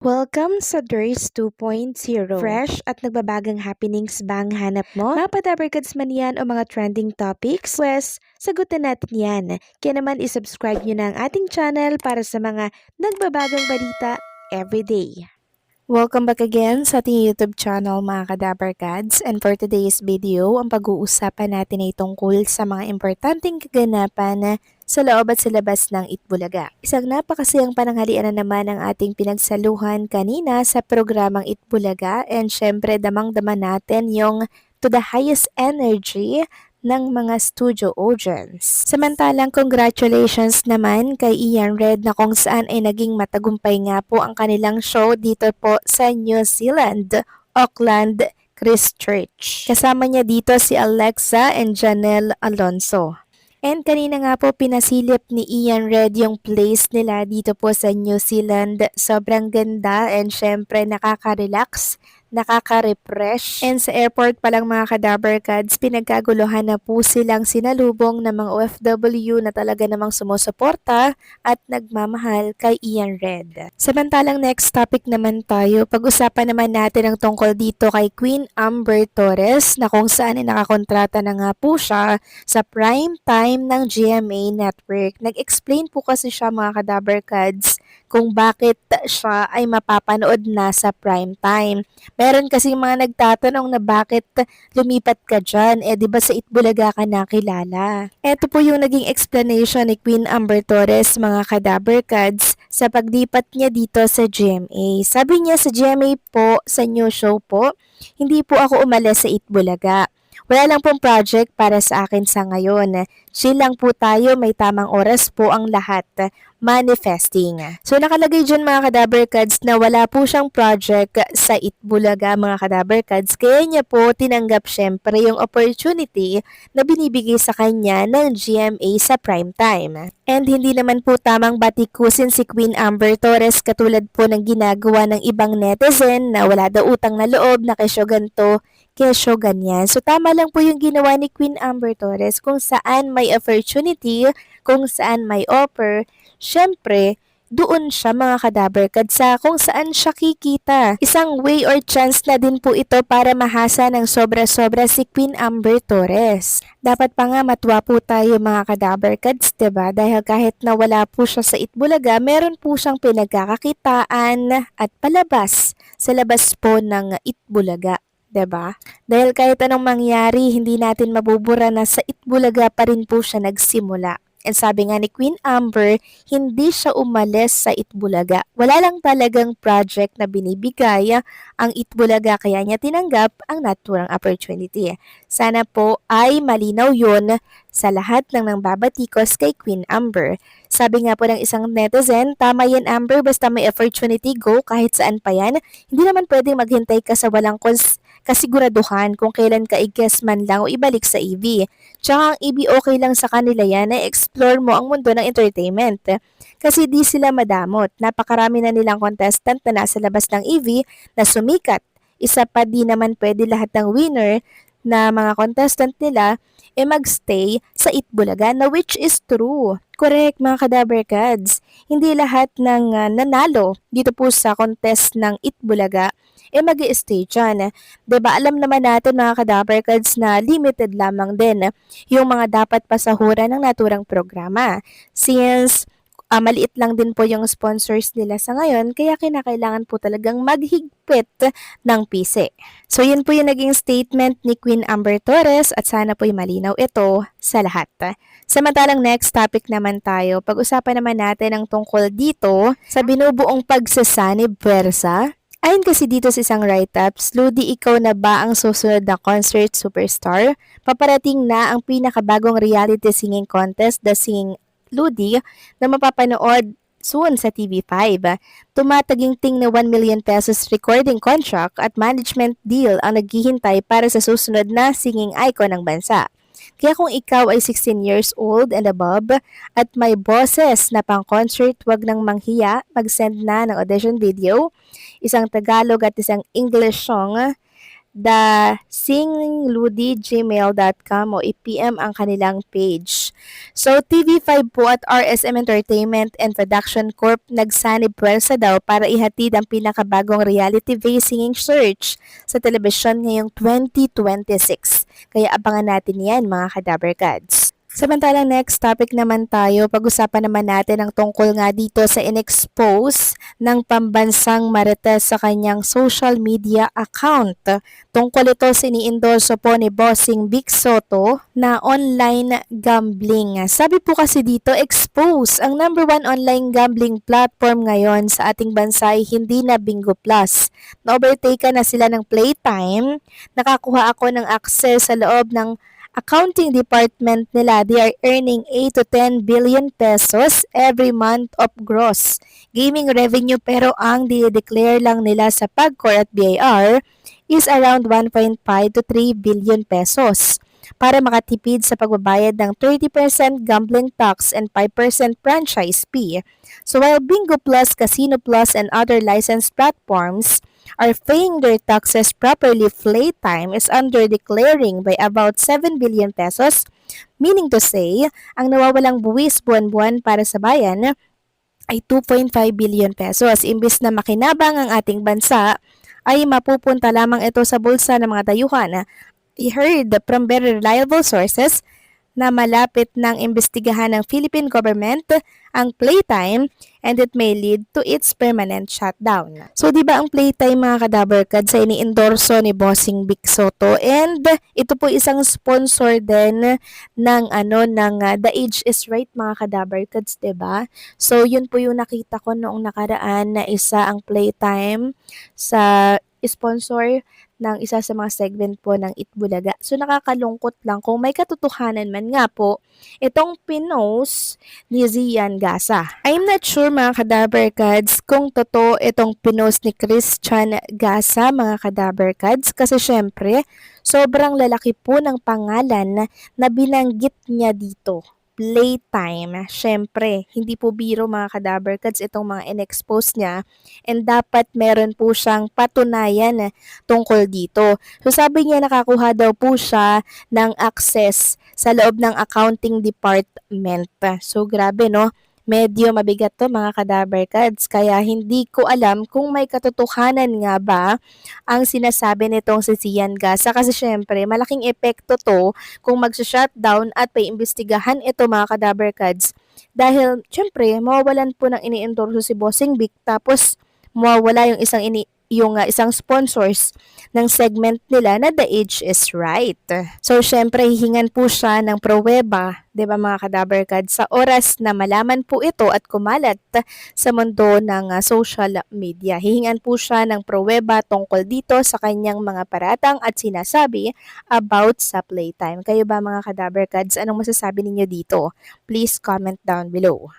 Welcome sa Durs 2.0. Fresh at nagbabagang happenings ba ang hanap mo? Mga padabarkads man yan o mga trending topics? Pwes, sagutin natin yan. Kaya naman isubscribe nyo na ang ating channel para sa mga nagbabagang balita everyday. Welcome back again sa ating YouTube channel mga kadabarkads, and for today's video, ang pag-uusapan natin ay tungkol sa mga importanteng kaganapan sa loob at sa labas ng Itbulaga. Isang napakasayang pananghalian na naman ang ating pinagsaluhan kanina sa programang Itbulaga, and syempre damang-dama natin yung to the highest energy ng mga studio audience. Samantalang congratulations naman kay Ian Red na kung saan ay naging matagumpay nga po ang kanilang show dito po sa New Zealand, Auckland Christchurch. Kasama niya dito si Alexa and Janelle Alonso. And kanina nga po pinasilip ni Ian Red yung place nila dito po sa New Zealand. Sobrang ganda and syempre nakaka-relax, nakaka-refresh. And sa airport pa lang mga kadabarkads, pinagkaguluhan na po silang sinalubong ng mga OFW na talaga namang sumusuporta at nagmamahal kay Ian Red. Samantalang next topic naman tayo, pag-usapan naman natin ang tungkol dito kay Queen Amber Torres na kung saan ay nakakontrata na nga po siya sa prime time ng GMA Network. Nag-explain po kasi siya mga kadabarkads kung bakit siya ay mapapanood na sa prime time. Meron kasi mga nagtatanong na bakit lumipat ka dyan, di ba sa Itbulaga ka nakilala? Ito po yung naging explanation ni Queen Amber Torres mga kadabarkads sa paglipat niya dito sa GMA. Sabi niya sa GMA po, sa new show po, hindi po ako umalis sa Itbulaga. Wala lang pong project para sa akin sa ngayon. Chill lang po tayo, may tamang oras po ang lahat. Manifesting. So nakalagay dyan mga kadabarkads na wala po siyang project sa Itbulaga mga kadabarkads. Kaya niya po tinanggap syempre yung opportunity na binibigay sa kanya ng GMA sa prime time. And hindi naman po tamang batikusin si Queen Amber Torres katulad po ng ginagawa ng ibang netizen na wala daw utang na loob, na kesyo ganto, kesyo ganyan. So tama lang po yung ginawa ni Queen Amber Torres kung saan may opportunity, kung saan may offer, syempre, doon siya mga kadabarkad sa kung saan siya kikita. Isang way or chance na din po ito para mahasa ng sobra-sobra si Queen Amber Torres. Dapat pa nga matuwa po tayo mga kadabarkads, diba? Dahil kahit na wala po siya sa Itbulaga, meron po siyang pinagkakakitaan at palabas sa labas po ng Itbulaga. 'Di ba? Dahil kahit anong mangyari, hindi natin mabubura na sa Itbulaga pa rin po siya nagsimula. And sabi nga ni Queen Amber, hindi siya umalis sa Itbulaga. Wala lang talagang project na binibigay ang Itbulaga kaya niya tinanggap ang naturang opportunity. Sana po ay malinaw yun sa lahat ng nangbabatikos kay Queen Amber. Sabi nga po ng isang netizen, tama yan Amber, basta may opportunity, go kahit saan pa yan. Hindi naman pwedeng maghintay ka sa walang kasiguraduhan kung kailan ka i-guess man lang o ibalik sa EV. Tsaka ang EV okay lang sa kanila yan na explore mo ang mundo ng entertainment. Kasi di sila madamot. Napakarami na nilang contestant na nasa labas ng EV na sumikat. Isa pa di naman pwede lahat ng winner na mga contestant nila magstay sa Itbulaga na which is true. Correct mga kadabarkads. Hindi lahat ng nanalo dito po sa contest ng Itbulaga mag-i-stay dyan. Diba alam naman natin mga kadabarkads na limited lamang din yung mga dapat pasahuran ng naturang programa. Since maliit lang din po yung sponsors nila sa ngayon, kaya kinakailangan po talagang maghigpit ng pisi. So yun po yung naging statement ni Queen Amber Torres at sana po'y malinaw ito sa lahat. Samantalang next topic naman tayo, pag-usapan naman natin ang tungkol dito sa binubuong pagsasanib pwersa. Ayon kasi dito sa isang write-up, Ludi, ikaw na ba ang susunod na concert superstar? Paparating na ang pinakabagong reality singing contest, The Singing Ludi, na mapapanood soon sa TV5. Tumataginting na 1 million pesos recording contract at management deal ang naghihintay para sa susunod na singing icon ng bansa. Kaya kung ikaw ay 16 years old and above at may boses na pang-concert, wag nang manghiya, mag-send na ng audition video, isang Tagalog at isang English song thesingludi@gmail.com o i-PM ang kanilang page. So, TV5 po at RSM Entertainment and Production Corp nagsanib puwersa daw para ihatid ang pinakabagong reality-based singing search sa telebisyon ngayong 2026. Kaya abangan natin yan mga Kadaberkads. Samantalang next topic naman tayo, pag-usapan naman natin ang tungkol nga dito sa in-expose ng pambansang Marites sa kanyang social media account. Tungkol ito sini-endorso po ni Bossing Vic Soto na online gambling. Sabi po kasi dito, expose ang number one online gambling platform ngayon sa ating bansa ay hindi na Bingo Plus. Na-overtake na sila ng Playtime. Nakakuha ako ng access sa loob ng accounting department nila. They are earning 8 to 10 billion pesos every month of gross gaming revenue, pero ang di-declare lang nila sa PAGCOR at BIR is around 1.5 to 3 billion pesos para makatipid sa pagbabayad ng 30% gambling tax and 5% franchise fee. So while Bingo Plus, Casino Plus, and other licensed platforms are paying their taxes properly, Playtime is under-declaring by about 7 billion pesos, meaning to say, ang nawawalang buwis buwan-buwan para sa bayan ay 2.5 billion pesos. Imbis na makinabang ang ating bansa, ay mapupunta lamang ito sa bulsa ng mga dayuhan. I heard from very reliable sources na malapit ng imbestigahan ng Philippine government ang Playtime and it may lead to its permanent shutdown. So, di ba ang Playtime mga Kadaberkad sa ini-endorso ni Bossing Vic Soto, and ito po isang sponsor din ng The Age is Right mga Kadaberkads, di ba? So, yun po yung nakita ko noong nakaraan na isa ang Playtime sa sponsor ng isa sa mga segment po ng Itbulaga. So nakakalungkot lang kung may katotohanan man nga po itong pinost ni Zian Gasa. I'm not sure mga Kadaberkads kung totoo itong pinost ni Christian Gasa mga Kadaberkads, kasi syempre sobrang lalaki po ng pangalan na binanggit niya dito. Playtime. Syempre, hindi po biro mga Kadaberkads itong mga in-expose niya, and dapat meron po siyang patunayan tungkol dito. So sabi niya nakakuha daw po siya ng access sa loob ng accounting department. So grabe no? Medyo mabigat to mga Kadaberkads, kaya hindi ko alam kung may katotohanan nga ba ang sinasabi nitong si Zian Gasa, kasi syempre malaking epekto to kung mag-shutdown at paimbestigahan ito mga Kadaberkads, dahil syempre mawawalan po ng ini-endorso si Bossing Vic, tapos mawawala yung isang sponsors ng segment nila na The Age is Right. So, syempre, hihingan po siya ng pruweba, di ba mga Kadaberkad, sa oras na malaman po ito at kumalat sa mundo ng social media. Hihingan po siya ng pruweba tungkol dito sa kanyang mga paratang at sinasabi about sa Playtime. Kayo ba mga Kadaberkads, anong masasabi ninyo dito? Please comment down below.